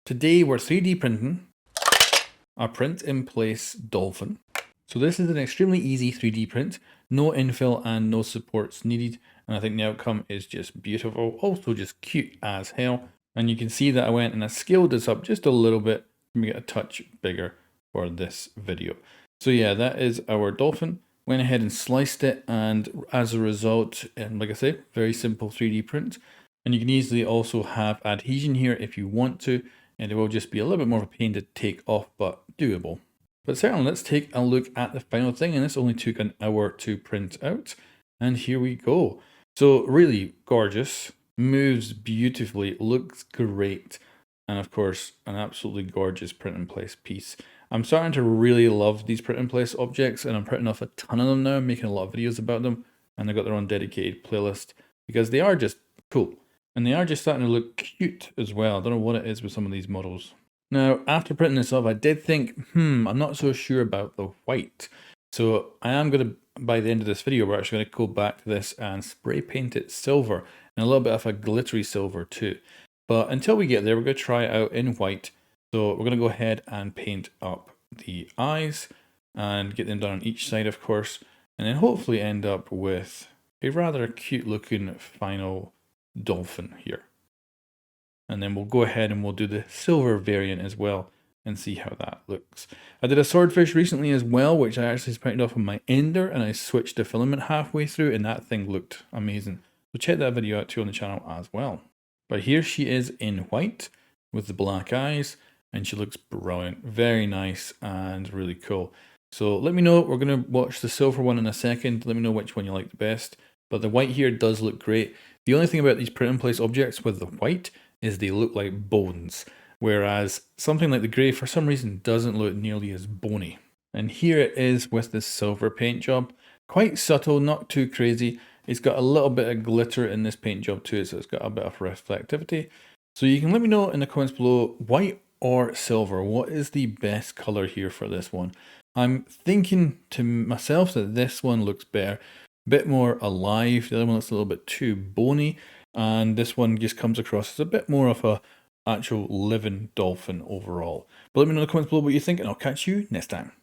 Today we're 3D printing a print-in-place dolphin. So this is an extremely easy 3D print, no infill and no supports needed, and I think the outcome is just beautiful, also just cute as hell. And you can see that I went and I scaled this up just a little bit to make it a touch bigger for this video. So yeah, that is our dolphin. Went ahead and sliced it, and as a result, and like I say, very simple 3D print. And you can easily also have adhesion here if you want to, and it will just be a little bit more of a pain to take off, but doable. But certainly, let's take a look at the final thing, and this only took an hour to print out, and here we go. So really gorgeous, moves beautifully, looks great, and of course, an absolutely gorgeous print-in-place piece. I'm starting to really love these print-in-place objects, and I'm printing off a ton of them now, making a lot of videos about them, and they've got their own dedicated playlist, because they are just cool. And they are just starting to look cute as well. I don't know what it is with some of these models. Now, after printing this off, I did think, I'm not so sure about the white. So I am going to, by the end of this video, we're actually going to go back to this and spray paint it silver, and a little bit of a glittery silver too. But until we get there, we're going to try it out in white. So we're going to go ahead and paint up the eyes and get them done on each side, of course, and then hopefully end up with a rather cute looking final dolphin here. And then we'll go ahead and we'll do the silver variant as well and see how that looks. I did a swordfish recently as well, which I actually printed off on my ender, and I switched the filament halfway through, and that thing looked amazing. So check that video out too on the channel as well. But here she is in white with the black eyes, and she looks brilliant, very nice and really cool. So let me know, we're going to watch the silver one in a second. Let me know which one you like the best. But the white here does look great. The only thing about these print-in-place objects with the white is they look like bones, whereas something like the grey for some reason doesn't look nearly as bony. And here it is with this silver paint job. Quite subtle, not too crazy. It's got a little bit of glitter in this paint job too, so it's got a bit of reflectivity. So you can let me know in the comments below, white or silver, what is the best colour here for this one? I'm thinking to myself that this one looks better. Bit more alive, the other one looks a little bit too bony, and this one just comes across as a bit more of a actual living dolphin overall. But let me know in the comments below what you think, and I'll catch you next time.